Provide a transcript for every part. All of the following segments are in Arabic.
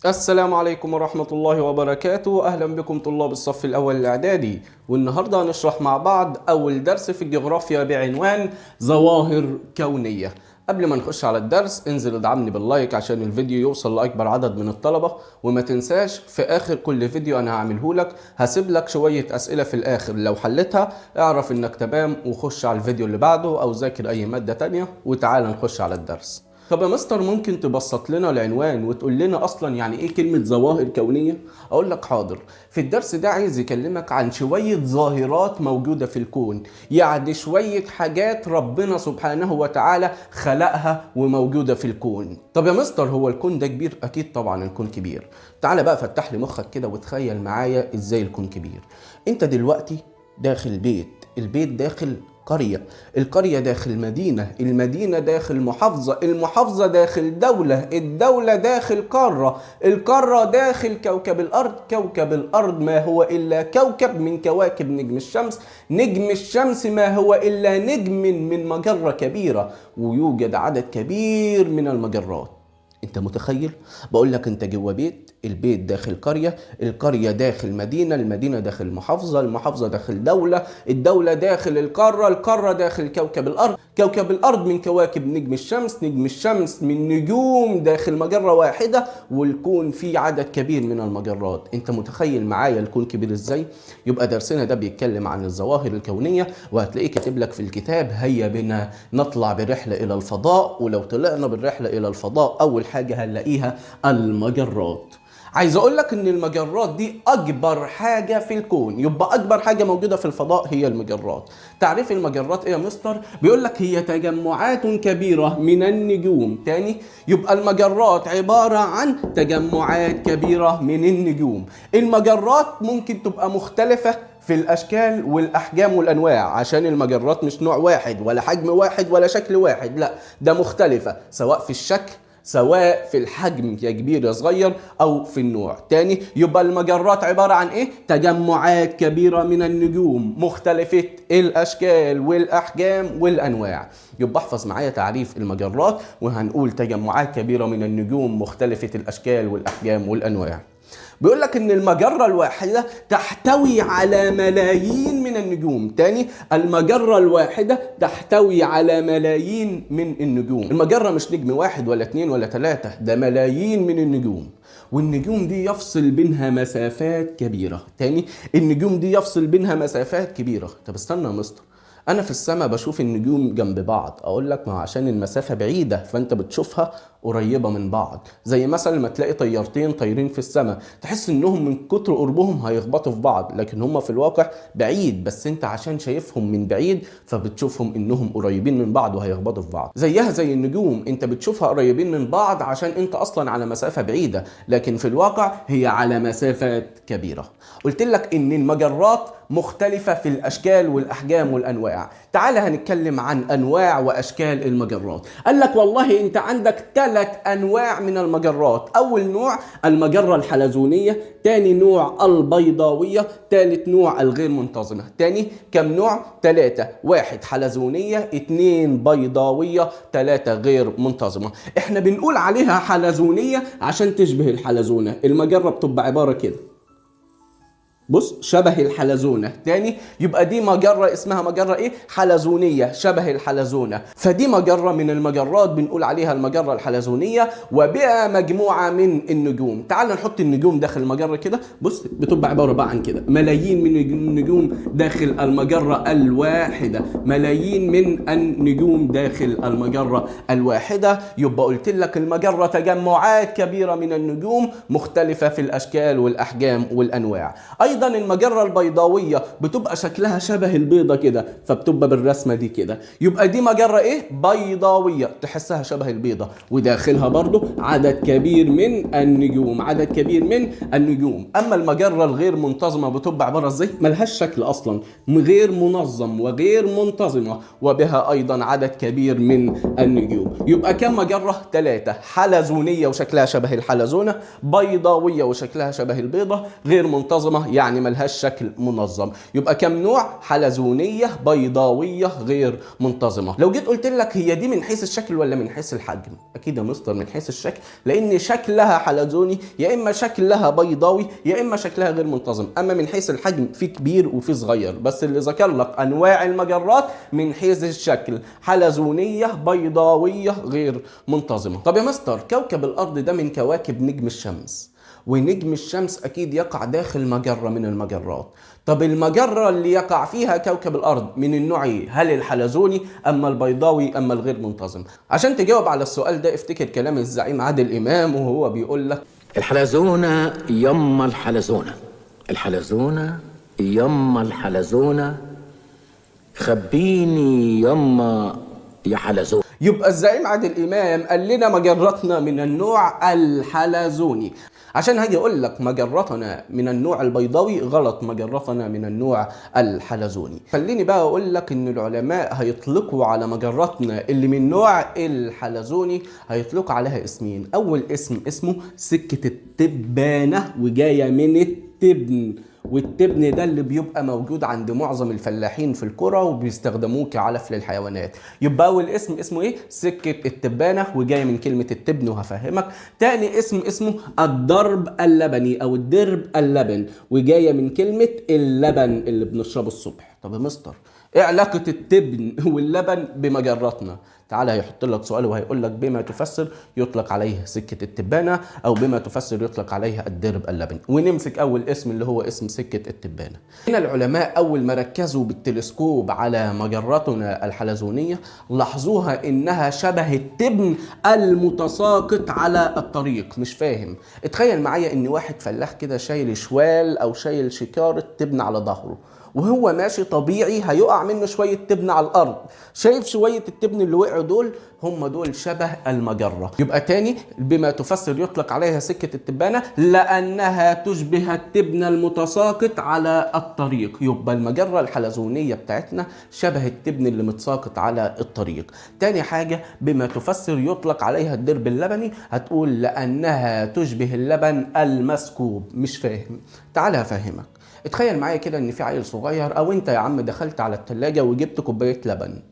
السلام عليكم ورحمة الله وبركاته. أهلا بكم طلاب الصف الأول الإعدادي، والنهاردة هنشرح مع بعض أول درس في الجغرافيا بعنوان ظواهر كونية. قبل ما نخش على الدرس انزل ادعمني باللايك عشان الفيديو يوصل لأكبر عدد من الطلبة، وما تنساش في آخر كل فيديو أنا هعمله لك هسيب لك شوية أسئلة في الآخر، لو حلتها اعرف إنك تمام وخش على الفيديو اللي بعده أو ذاكر أي مادة تانية وتعال نخش على الدرس. طب يا مستر ممكن تبسط لنا العنوان وتقول لنا اصلا يعني ايه كلمة ظواهر كونية؟ اقول لك حاضر. في الدرس ده عايز يكلمك عن شوية ظاهرات موجودة في الكون، يعني شوية حاجات ربنا سبحانه وتعالى خلقها وموجودة في الكون. طب يا مستر هو الكون ده كبير؟ اكيد طبعا الكون كبير. تعال بقى فتح لي مخك كده وتخيل معايا ازاي الكون كبير. انت دلوقتي داخل بيت، البيت داخل قرية، القرية داخل مدينة، المدينة داخل محافظة، المحافظة داخل دولة، الدولة داخل قارة، القارة داخل كوكب الأرض، كوكب الأرض ما هو إلا كوكب من كواكب نجم الشمس، نجم الشمس ما هو إلا نجم من مجرة كبيرة، ويوجد عدد كبير من المجرات. انت متخيل؟ بقول لك انت جوه بيت، البيت داخل قرية، القرية داخل مدينة، المدينة داخل محافظة، المحافظة داخل دولة، الدولة داخل القارة، القارة داخل كوكب الأرض، كوكب الأرض من كواكب نجم الشمس، نجم الشمس من نجوم داخل مجرة واحدة، والكون فيه عدد كبير من المجرات. انت متخيل معايا الكون كبير ازاي؟ يبقى درسنا ده بيتكلم عن الظواهر الكونية، وهتلاقيه كاتب لك في الكتاب هيا بنا نطلع برحلة إلى الفضاء. ولو طلعنا بالرحلة إلى الفضاء أول حاجة هنلاقيها المجرات. عايز اقول لك ان المجرات دي اكبر حاجة في الكون، يبقى اكبر حاجة موجودة في الفضاء هي المجرات. تعريف المجرات ايه يا مستر؟ بيقول لك هي تجمعات كبيرة من النجوم. تاني، يبقى المجرات عبارة عن تجمعات كبيرة من النجوم. المجرات ممكن تبقى مختلفة في الاشكال والاحجام والانواع، عشان المجرات مش نوع واحد ولا حجم واحد ولا شكل واحد، لا ده مختلفة سواء في الشكل سواء في الحجم يا كبير يا صغير او في النوع. تاني، يبقى المجرات عبارة عن ايه؟ تجمعات كبيرة من النجوم مختلفة الاشكال والاحجام والانواع. يبقى احفظ معايا تعريف المجرات وهنقول تجمعات كبيرة من النجوم مختلفة الاشكال والاحجام والانواع. بيقول لك ان المجرة الواحدة تحتوي على ملايين من النجوم. تاني، المجرة الواحدة تحتوي على ملايين من النجوم. المجرة مش نجم واحد ولا اتنين ولا تلاتة، ده ملايين من النجوم، والنجوم دي يفصل بينها مسافات كبيرة. تاني، النجوم دي يفصل بينها مسافات كبيرة. طب استنى يا مستر، انا في السماء بشوف النجوم جنب بعض. اقول لك ما عشان المسافة بعيدة فانت بتشوفها قريبة من بعض، زي مثلا لما تلاقي طيارتين طايرين في السماء تحس انهم من كتر قربهم هيخبطوا في بعض، لكن هم في الواقع بعيد، بس انت عشان شايفهم من بعيد فبتشوفهم انهم قريبين من بعض وهيخبطوا في بعض. زيها زي النجوم، انت بتشوفها قريبين من بعض عشان انت اصلا على مسافة بعيدة، لكن في الواقع هي على مسافات كبيرة. قلت لك ان المجرات مختلفة في الاشكال والاحجام والانواع. تعال هنتكلم عن انواع واشكال المجرات. قال لك والله انت عندك 3 انواع من المجرات. اول نوع المجرة الحلزونية، تاني نوع البيضاوية، تالت نوع الغير منتظمة. تاني كم نوع؟ 3. 1 حلزونية، 2 بيضاوية، 3 غير منتظمة. احنا بنقول عليها حلزونية عشان تشبه الحلزونة. المجرة بتبقى عبارة كده، بص شبه الحلزونة. تاني، يبقى دي مجرة اسمها مجرة ايه؟ حلزونية، شبه الحلزونة. فدي مجرة من المجرات بنقول عليها المجرة الحلزونية، وبها مجموعة من النجوم. تعال نحط النجوم داخل المجرة كده، بص بتبقى عبارة بقى عن كده، ملايين من النجوم داخل المجرة الواحدة، ملايين من النجوم داخل المجرة الواحدة. يبقى قلت لك المجرة تجمعات كبيرة من النجوم مختلفة في الاشكال والاحجام والانواع. ايضا المجرة البيضاوية بتبقى شكلها شبه البيضة كده، فبتبقى بالرسمة دي كده، يبقى دي مجرة ايه؟ بيضاوية، تحسها شبه البيضة، وداخلها برضو عدد كبير من النجوم، عدد كبير من النجوم. اما المجرة الغير منتظمة بتبقى عبارة ازاي؟ ملهاش شكل اصلا، غير منظم وغير منتظمة، وبها ايضا عدد كبير من النجوم. يبقى كم مجرة؟ 3. حلزونية وشكلها شبه الحلزونة، بيضاوية وشكلها شبه البيضة، غير منتظمة يعني يعني ملهاش شكل منظم. يبقى كم نوع؟ حلزونية بيضاوية غير منتظمة. لو جيت قلت لك هي دي من حيث الشكل ولا من حيث الحجم؟ اكيد يا مستر من حيث الشكل، لان شكلها حلزوني، يا اما شكلها بيضاوي، يا اما شكلها غير منتظم. اما من حيث الحجم في كبير وفي صغير، بس اللي ذكر لك انواع المجرات من حيث الشكل حلزونية بيضاوية غير منتظمة. طب يا مستر كوكب الارض ده من كواكب نجم الشمس، ونجم الشمس اكيد يقع داخل مجرة من المجرات. طب المجرة اللي يقع فيها كوكب الارض من النوع ايه؟ هل الحلزوني اما البيضاوي اما الغير منتظم؟ عشان تجاوب على السؤال ده افتكر كلام الزعيم عادل امام وهو بيقول لك: الحلزونة يما الحلزونة، الحلزونة يما الحلزونة، خبيني يما يا حلزونة. يبقى الزعيم عادل امام قال لنا مجرتنا من النوع الحلزوني. عشان هاجي اقول لك مجرتنا من النوع البيضاوي غلط، مجرتنا من النوع الحلزوني. خليني بقى اقول لك ان العلماء هيطلقوا على مجرتنا اللي من نوع الحلزوني هيطلقوا عليها اسمين. اول اسم اسمه سكة التبانة، وجاية من التبن، والتبن ده اللي بيبقى موجود عند معظم الفلاحين في القرى وبيستخدموه كعلف للحيوانات. يبقى اول اسم اسمه ايه؟ سكة التبانة، وجاي من كلمة التبن وهفهمك. تاني اسم اسمه الضرب اللبني او الدرب اللبن، وجاية من كلمة اللبن اللي بنشربه الصبح. طب يا مستر ايه علاقة التبن واللبن بمجراتنا؟ تعالى هيحط لك سؤال وهيقول لك بما تفسر يطلق عليه سكة التبانة، او بما تفسر يطلق عليها الدرب اللبن. ونمسك اول اسم اللي هو اسم سكة التبانة. هنا العلماء اول ما ركزوا بالتلسكوب على مجراتنا الحلزونية لاحظوها انها شبه التبن المتساقط على الطريق. مش فاهم؟ اتخيل معايا ان واحد فلاح كده شايل شوال او شايل شكارة تبن على ظهره، وهو ماشي طبيعي هيقع منه شوية تبن على الأرض. شايف شوية التبن اللي وقعوا دول؟ هم دول شبه المجرة. يبقى تاني بما تفسر يطلق عليها سكة التبانة لأنها تشبه التبن المتساقط على الطريق. يبقى المجرة الحلزونية بتاعتنا شبه التبن اللي متساقط على الطريق. تاني حاجة بما تفسر يطلق عليها الدرب اللبني، هتقول لأنها تشبه اللبن المسكوب. مش فاهم؟ تعال هفهمك. اتخيل معايا كده ان في عيل صغير او انت يا عم دخلت على التلاجة وجبت كوباية لبن،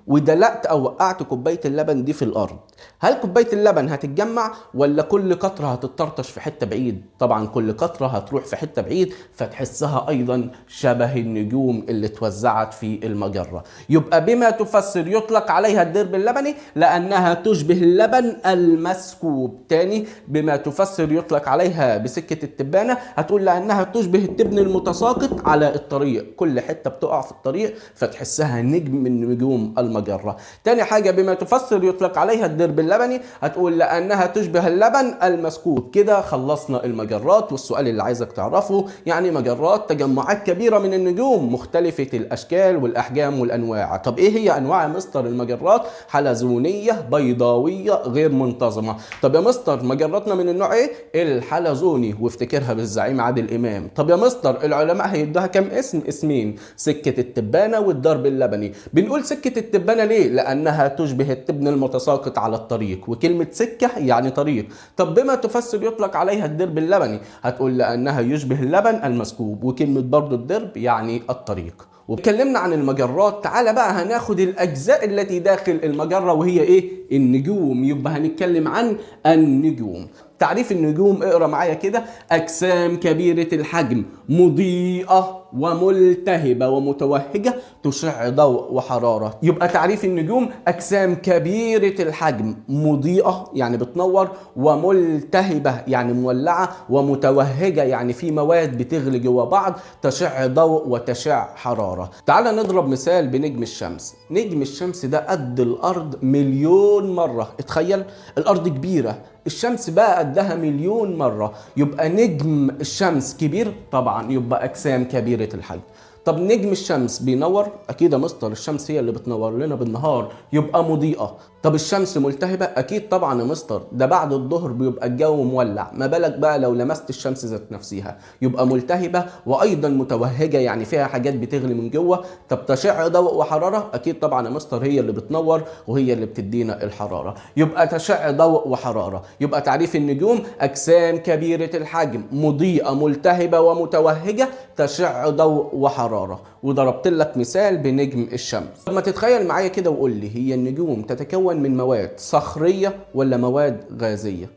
ودلقت او وقعت كوبايه اللبن دي في الارض. هل كوبايه اللبن هتتجمع ولا كل قطره هتطرطش في حته بعيد؟ طبعا كل قطره هتروح في حته بعيد، فتحسها ايضا شبه النجوم اللي اتوزعت في المجره. يبقى بما تفسر يطلق عليها الدرب اللبني لانها تشبه اللبن المسكوب. تاني بما تفسر يطلق عليها بسكه التبانه، هتقول لانها تشبه التبن المتساقط على الطريق، كل حته بتقع في الطريق فتحسها نجم من نجوم المجرة. تاني حاجة بما تفسر يطلق عليها الدرب اللبني، هتقول لأنها تشبه اللبن المسكوب. كده خلصنا المجرات. والسؤال اللي عايزك تعرفه يعني مجرات تجمعات كبيرة من النجوم مختلفة الأشكال والأحجام والأنواع. طب إيه هي أنواع يا مستر المجرات؟ حلزونية بيضاوية غير منتظمة. طب يا مستر مجراتنا من النوع إيه؟ الحلزوني، وافتكرها بالزعيم عادل إمام. طب يا مستر العلماء هيدوها كم اسم؟ اسمين، سكة التبانة والدرب اللبني. بنقول سكة التبانة ليه؟ لأنها تشبه التبن المتساقط على الطريق، وكلمة سكة يعني طريق. طب بما تفسر يطلق عليها الدرب اللبني، هتقول لأنها يشبه اللبن المسكوب، وكلمة برضو الدرب يعني الطريق. واتكلمنا عن المجرات. تعالى بقى هناخد الأجزاء التي داخل المجرة وهي إيه؟ النجوم. يبقى هنتكلم عن النجوم. تعريف النجوم اقرا معايا كده: أجسام كبيرة الحجم مضيئة وملتهبة ومتوهجة تشع ضوء وحرارة. يبقى تعريف النجوم أجسام كبيرة الحجم مضيئة يعني بتنور، وملتهبة يعني مولعة، ومتوهجة يعني في مواد بتغلي جوا بعض تشع ضوء وتشع حرارة. تعال نضرب مثال بنجم الشمس. نجم الشمس ده قد الأرض 1,000,000 مرة. اتخيل الأرض كبيرة، الشمس بقى قدها 1,000,000 مرة. يبقى نجم الشمس كبير طبعا، يبقى أجسام كبيرة الحجم. طب نجم الشمس بينور؟ اكيد يا مستر الشمس هي اللي بتنور لنا بالنهار يبقى مضيئة. طب الشمس ملتهبة؟ اكيد طبعا يا مستر، ده بعد الظهر بيبقى الجو مولع، ما بالك بقى لو لمست الشمس ذات نفسها، يبقى ملتهبة وايضا متوهجة، يعني فيها حاجات بتغلي من جوه. طب تشع ضوء وحرارة؟ اكيد طبعا يا مستر هي اللي بتنور وهي اللي بتدينا الحرارة، يبقى تشع ضوء وحرارة. يبقى تعريف النجوم اجسام كبيرة الحجم مضيئة ملتهبة ومتوهجة تشع ضوء وحرارة. وضربت لك مثال بنجم الشمس. طب ما تتخيل معايا كده وقول لي، هي النجوم تتكون من مواد صخرية ولا مواد غازية؟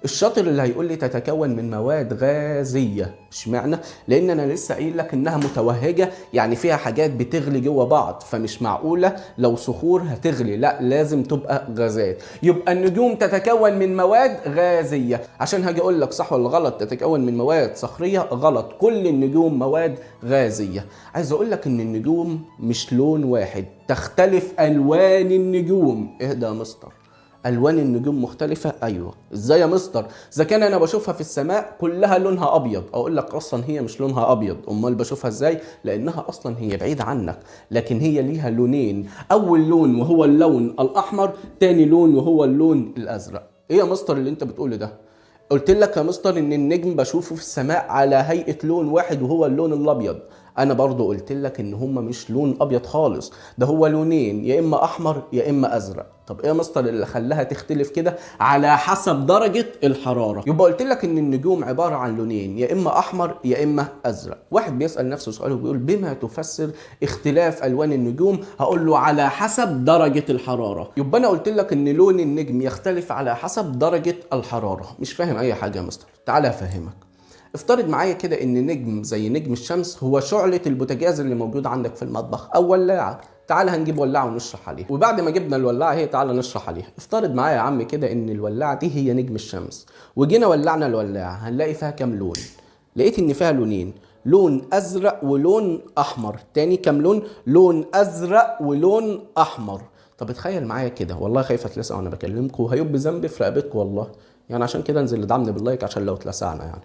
الشاطر اللي هيقول لي تتكون من مواد غازيه. اشمعنى؟ لان انا لسه قايل لك انها متوهجه، يعني فيها حاجات بتغلي جوه بعض، فمش معقوله لو صخور هتغلي، لا لازم تبقى غازات. يبقى النجوم تتكون من مواد غازيه. عشان هاجي اقول لك صح ولا غلط تتكون من مواد صخريه، غلط، كل النجوم مواد غازيه. عايز اقول لك ان النجوم مش لون واحد، تختلف الوان النجوم. اهدى يا مستر، الوان النجوم مختلفه؟ ايوه. ازاي يا مستر؟ اذا كان انا بشوفها في السماء كلها لونها ابيض، اقول لك اصلا هي مش لونها ابيض، امال بشوفها ازاي؟ لانها اصلا هي بعيده عنك، لكن هي ليها لونين، اول لون وهو اللون الاحمر، تاني لون وهو اللون الازرق. ايه يا مستر اللي انت بتقوله ده؟ قلت لك يا مستر ان النجم بشوفه في السماء على هيئه لون واحد وهو اللون الابيض. انا برضو قلت لك ان هما مش لون ابيض خالص، ده هو لونين، يا اما احمر يا اما ازرق. طب ايه يا مستر اللي خلاها تختلف كده؟ على حسب درجه الحراره. يبقى قلت لك ان النجوم عباره عن لونين، يا اما احمر يا اما ازرق. واحد بيسال نفسه سؤال وبيقول بما تفسر اختلاف الوان النجوم؟ هقول له على حسب درجه الحراره. يبقى انا قلت لك ان لون النجم يختلف على حسب درجه الحراره. مش فاهم اي حاجه يا مستر؟ تعالى افهمك. افترض معايا كده ان نجم زي نجم الشمس هو شعلة البوتاجاز اللي موجود عندك في المطبخ او ولاعة. تعال هنجيب ولاعة ونشرح عليها، وبعد ما جبنا الولاعة هي تعال نشرح عليها. افترض معايا يا عم كده ان الولاعة دي هي نجم الشمس، وجينا ولعنا الولاعة، هنلاقي فيها كام لون؟ لقيت ان فيها لونين، لون ازرق ولون احمر. تاني كام لون؟ لون ازرق ولون احمر. طب اتخيل معايا كده، والله خايف اتلسع وانا بكلمكم وهيبقى ذنبي في رقبتكم والله، يعني عشان كده انزل ادعمني باللايك عشان لو اتلسعنا يعني.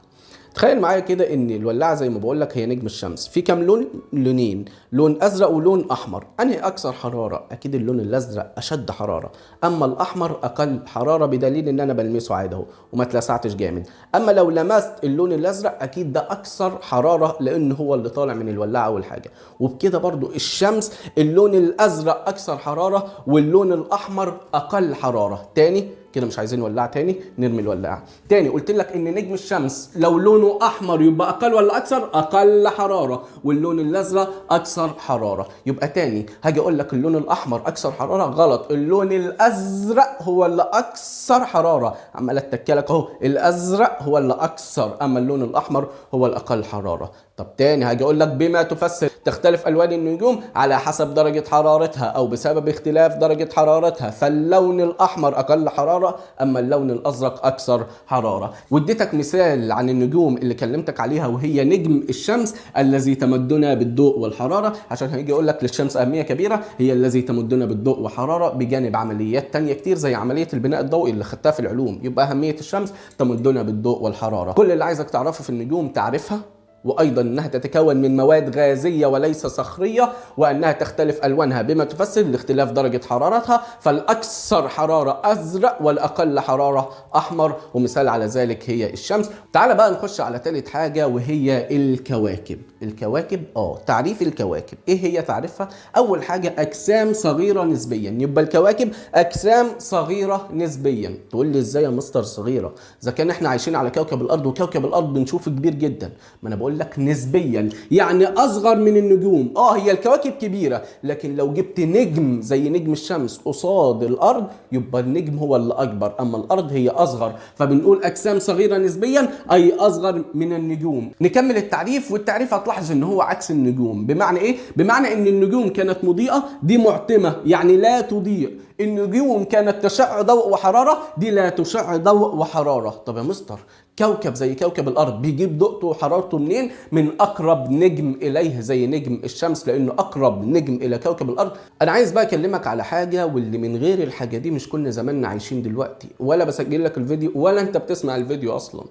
تخيل معايا كده ان الولاعه زي ما بقول لك هي نجم الشمس، في كام لون؟ لونين، لون ازرق ولون احمر. انهي اكثر حراره؟ اكيد اللون الازرق اشد حراره، اما الاحمر اقل حراره، بدليل ان انا بلمسه عادي اهو وما اتلسعتش جامد. اما لو لمست اللون الازرق اكيد ده اكثر حراره لان هو اللي طالع من الولاعه اول حاجه. وبكده برضو الشمس اللون الازرق اكثر حراره واللون الاحمر اقل حراره. تاني كده مش عايزين ولاعه تاني، نرمي الولاعه تاني. قلت لك ان نجم الشمس لو لونه احمر يبقى اقل ولا اكثر؟ اقل حراره، واللون الازرق اكثر حراره. يبقى تاني هاجي اقول لك اللون الاحمر اكثر حراره، غلط، اللون الازرق هو اللي اكثر حراره. عمال اتكلك اهو، الازرق هو اللي اكثر، اما اللون الاحمر هو الاقل حراره. طب تاني هاجي اقول لك بما تفسر تختلف الوان النجوم على حسب درجه حرارتها او بسبب اختلاف درجه حرارتها، فاللون الاحمر اقل حراره اما اللون الازرق اكثر حراره. واديتك مثال عن النجوم اللي كلمتك عليها وهي نجم الشمس الذي تمدنا بالضوء والحراره، عشان هيجي اقول لك للشمس اهميه كبيره، هي الذي تمدنا بالضوء وحراره بجانب عمليات تانية كتير زي عمليه البناء الضوئي اللي خدتها في العلوم. يبقى اهميه الشمس تمدنا بالضوء والحراره. كل اللي عايزك تعرفه في النجوم تعرفها، وأيضا أنها تتكون من مواد غازية وليس صخرية، وأنها تختلف ألوانها بما تفسر لاختلاف درجة حرارتها، فالأكثر حرارة أزرق والأقل حرارة أحمر، ومثال على ذلك هي الشمس. تعال بقى نخش على ثالث حاجة وهي الكواكب. الكواكب تعريف الكواكب إيه هي تعريفها؟ أول حاجة أجسام صغيرة نسبيا. يبقى الكواكب أجسام صغيرة نسبيا. تقول لي إزاي يا مستر صغيرة؟ إذا كان إحنا عايشين على كوكب الأرض وكوكب الأرض بنشوفه كبير جدا. ما أنا بقول لك نسبيا، يعني اصغر من النجوم. هي الكواكب كبيره، لكن لو جبت نجم زي نجم الشمس قصاد الارض يبقى النجم هو اللي اكبر، اما الارض هي اصغر، فبنقول اجسام صغيره نسبيا اي اصغر من النجوم. نكمل التعريف، والتعريف هتلاحظ ان هو عكس النجوم. بمعنى ايه؟ بمعنى ان النجوم كانت مضيئه، دي معتمه يعني لا تضيء. النجوم كانت تشع ضوء وحراره، دي لا تشع ضوء وحراره. طب يا مستر كوكب زي كوكب الارض بيجيب ضوءته وحرارته منين؟ من اقرب نجم اليه زي نجم الشمس، لانه اقرب نجم الى كوكب الارض. انا عايز بقى اكلمك على حاجه، واللي من غير الحاجه دي مش كنا زماننا عايشين دلوقتي، ولا بسجل لك الفيديو ولا انت بتسمع الفيديو اصلا.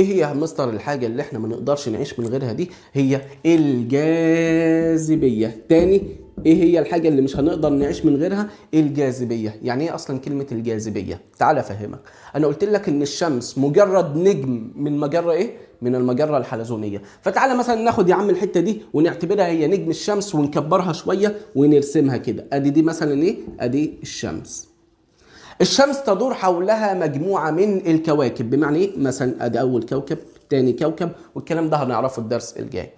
ايه هي يا مستر الحاجة اللي احنا ما نقدرش نعيش من غيرها دي؟ هي الجاذبية. تاني، ايه هي الحاجة اللي مش هنقدر نعيش من غيرها؟ الجاذبية. يعني ايه اصلا كلمة الجاذبية؟ تعال افهمك. انا قلت لك ان الشمس مجرد نجم من مجرة ايه؟ من المجرة الحلزونية. فتعالى مثلا ناخد يا عم الحتة دي ونعتبرها هي نجم الشمس ونكبرها شوية ونرسمها كده. ادي دي مثلا ايه؟ ادي الشمس. الشمس تدور حولها مجموعة من الكواكب. بمعنى ايه؟ مثلا ادي اول كوكب، تاني كوكب، والكلام ده هنعرفه الدرس الجاي.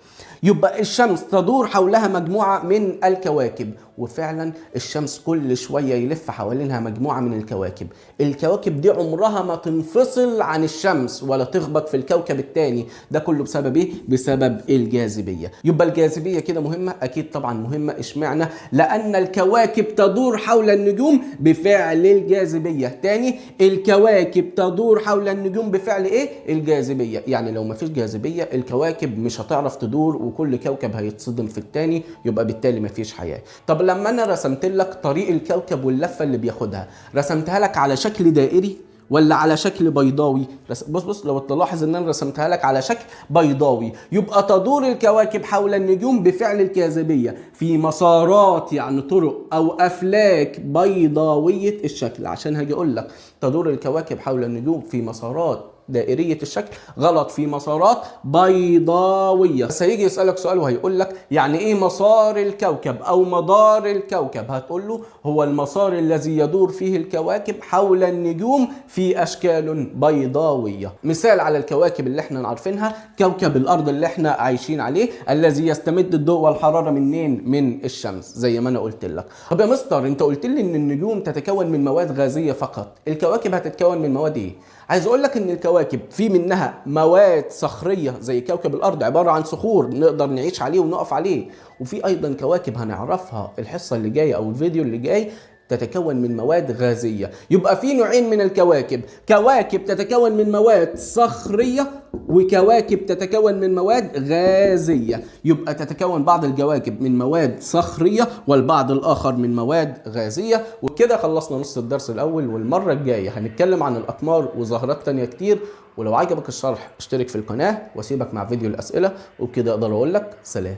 يبقى الشمس تدور حولها مجموعة من الكواكب، وفعلا الشمس كل شوية يلف حوالينها مجموعة من الكواكب. الكواكب دي عمرها ما تنفصل عن الشمس ولا تخبط في الكوكب التاني. ده كله بسبب ايه؟ بسبب الجاذبية. يبقى الجاذبية كده مهمة؟ اكيد طبعا مهمة. اشمعنى؟ لان الكواكب تدور حول النجوم بفعل الجاذبية. تاني، الكواكب تدور حول النجوم بفعل ايه؟ الجاذبية. يعني لو ما فيش جاذبية الكواكب مش هتعرف تدور، وكل كوكب هيتصدم في التاني، يبقى بالتالي ما فيش حياة. طب لما انا رسمت لك طريق الكوكب واللفة اللي بياخدها، رسمتها لك على شكل دائري ولا على شكل بيضاوي؟ بص لو تلاحظ ان انا رسمتها لك على شكل بيضاوي، يبقى تدور الكواكب حول النجوم بفعل الجاذبية في مسارات، يعني طرق او افلاك بيضاوية الشكل. عشان هاجي اقول لك تدور الكواكب حول النجوم في مسارات دائرية الشكل، غلط، في مسارات بيضاوية. بس هيجي يسألك سؤال وهيقول لك يعني ايه مسار الكوكب او مدار الكوكب؟ هتقول له هو المسار الذي يدور فيه الكواكب حول النجوم في اشكال بيضاوية. مثال على الكواكب اللي احنا عارفينها كوكب الارض اللي احنا عايشين عليه، الذي يستمد الضوء والحرارة منين؟ من الشمس، زي ما انا قلت لك. طب يا مستر انت قلت لي ان النجوم تتكون من مواد غازية فقط، الكواكب هتتكون من مواد ايه؟ عايز اقول لك ان الكواكب في منها مواد صخريه زي كوكب الارض، عباره عن صخور نقدر نعيش عليه ونقف عليه، وفي ايضا كواكب هنعرفها الحصه اللي جايه او الفيديو اللي جاي تتكون من مواد غازيه. يبقى في نوعين من الكواكب، كواكب تتكون من مواد صخريه وكواكب تتكون من مواد غازيه. يبقى تتكون بعض الكواكب من مواد صخريه والبعض الاخر من مواد غازيه. وكده خلصنا نص الدرس الاول، والمره الجايه هنتكلم عن الاقمار وظاهرات تانية كتير. ولو عجبك الشرح اشترك في القناه واسيبك مع فيديو الاسئله، وبكده اقدر اقول لك سلام.